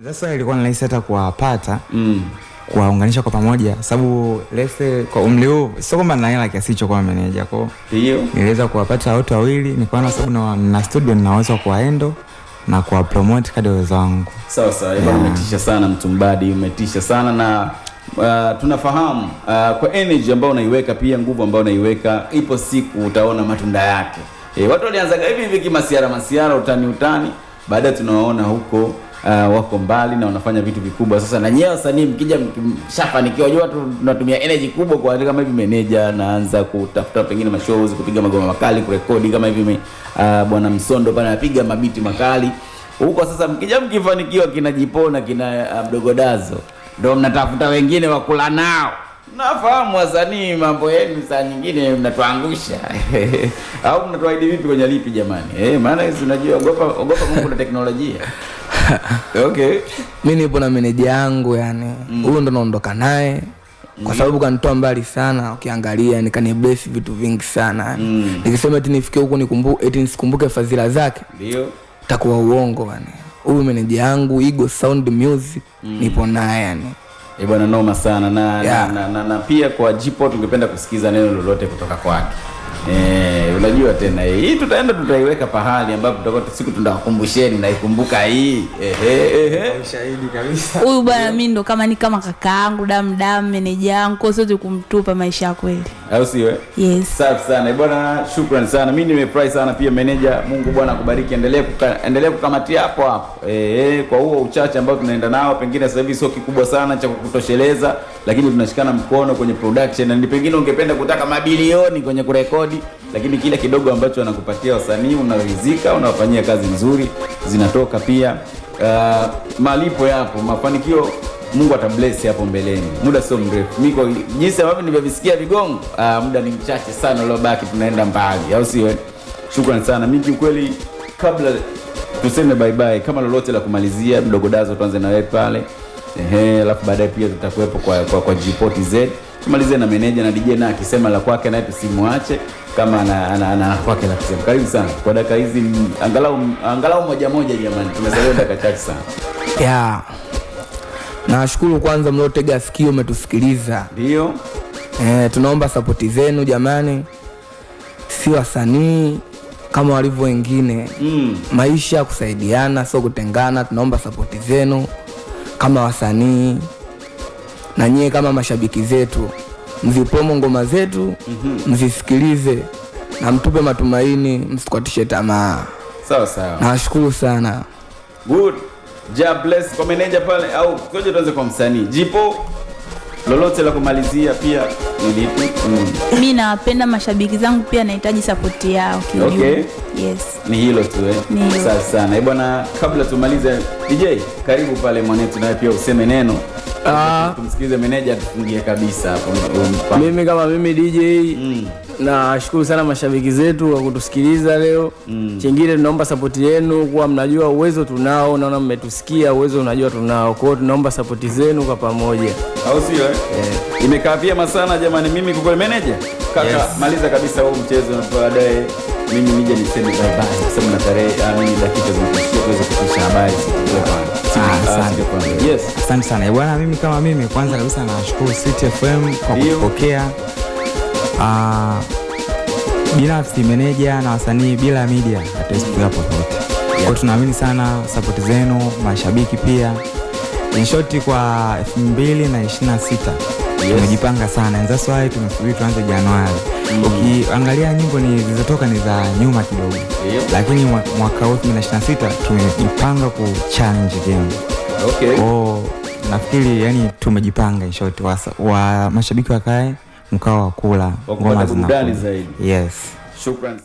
Sasa ilikuwa ni rahisi hata kuwapata kuwaunganisha kwa pamoja, sababu lese kwa umri huu sio kwamba na hela kiasi hicho kwa manager kwa hiyo niliweza kuwapata watu wawili, nikaona sababu na studio ninaweza kuwaendo na kuwa promote kadri uwezo wangu. Sawa sawa, umetisha sana Mtumbadi, umetisha sana na tunafahamu kwa energy ambayo unaiweka, pia nguvu ambayo unaiweka, ipo siku utaona matunda yake. Watu walianza hivi kimasiara utani, baadaye tunawaona huko wako mbali na wanafanya vitu vikubwa. Sasa na nyewe wasanii mkija mkishafanikiwa, unajua tunatumia energy kubwa kwa kama hivi manager naanza kutafuta pengine mashows, kupiga magoma makali, kurekodi kama hivi bwana Msondo pale anapiga mabiti makali huko. Sasa mkija mkifanikiwa, kina Jipona, kina Mdogo Dazo, ndio mnatafuta wengine wa kula nao. Nafahamu wasanii mambo yenu saa nyingine mnatuangusha au mnatuahidi vipi kwenye lipi jamani? Maana hizo unajua ogopa Mungu na teknolojia. Okay. Mimi nipo na meneja yangu yani. Huyo ndo naondoka naye. Kwa sababu kanitoa mbali sana, ukiangalia nikanibless vitu vingi sana. Nikisema eti nifikie huko nisikumbuke fadhila zake, ndio takuwa uongo yani. Huyo meneja yangu Eagle Sound Music nipo naye yani. Bwana noma sana na pia kwa Jipo tungependa kusikiza neno lolote kutoka kwake. Unajua tena hii tutaiweka pahali ambapo tutakuwa siku tunakumbusheni na ikumbuka hii. Ushahidi kabisa. Huyu bwana mimi ndo kama kakaangu damu meneja yangu, kwa sote kumtupa maisha ya kweli. Au sio? Yes. Safi sana. Bwana shukrani sana. Mimi nimefurahi sana pia meneja. Mungu Bwana akubariki, endelee kukamatia hapo. Kwa huo uchache ambao tunaenda nao, pengine sasa hivi sio kikubwa sana cha kukutosheleza, lakini tunashikana mkono kwenye production, na pengine ungependa kutaka mabilioni kwenye kurekodi, lakini kile kidogo ambacho anakupatia wasanii unaridhika, unawafanyia kazi nzuri, zinatoka pia malipo yapo, mafanikio Mungu atabless hapo mbeleni. Muda sio mrefu. Mimi kwa jinsi ambavyo nimevisikia vigongo, muda ni mchache sana uliobaki, tunaenda mbali, au sio? Shukrani sana. Mimi kweli, kabla tuseme bye bye, kama lolote la kumalizia, Mdogo Dazo tuanze na wewe pale. Alafu baadaye pia tutakuwepo kwa G-Port Z. Tumalize na manager na DJ na akisema la kwake naye tusimuache kama ana kwake la kusema. Karibu sana. Kwa dakika hizi angalau moja jamani. Tumesalia dakika chache sana. Nashukuru kwanza mlotega sikio umetusikiliza. Ndio. Tunaomba support zenu jamani. Si wasanii kama walivyo wengine. Maisha kusaidiana, sio kutengana. Tunaomba support zenu kama wasanii. Na nyie kama mashabiki zetu, mzipromo ngoma zetu, mzisikilize na mtupe matumaini, msikwatishe tamaa. Sawa sawa. Nashukuru sana. Good. Bless kwa manager pale, au koje tuanze kwa msanii. Jipo, lolote la kumalizia pia ni lipi? Mimi napenda mashabiki zangu, pia nahitaji support yao kiujumla. Okay. Yes. Ni hilo tu Sawa sana. Bwana, kabla tumalize, DJ karibu pale mwanetu naye pia useme neno. Tumsikize manager tufungie kabisa hapo. Mimi kama mimi DJ na shukuru sana mashabiki zetu kwa kutusikiliza leo. Chengine tunaomba support yenu, kwa mnajua uwezo tunao, naona mmetusikia, uwezo unajua tunao. Kwa hiyo tunaomba support zenu kwa pamoja. Au sio? Imekaa vyema sana jamani. Mimi kwa manager kaka, maliza kabisa huo mchezo na baadaye mimi nije niseme bye bye. Sasa mna tarehe mimi dakika zinazokuja tuweze kupisha habari. Yes. Asante sana. Bwana mimi kama mimi kwanza kabisa nashukuru City FM kwa kupokea. Binafsi manager na wasanii bila media hatuwezi kuwa popote. Kwa tunaamini sana support zenu, mashabiki pia. In short kwa 2026 tumejipanga sana. That's why tumefurahi tuanze Januari. Ukiangalia nyimbo zilizotoka ni za nyuma kidogo. Lakini mwaka 2026 tumejipanga ku challenge game. Okay. Nafikiri yani tumejipanga in short wa mashabiki wakae mkao wa kula ngoma zinakuwa zaidi. Yes. Shukrani.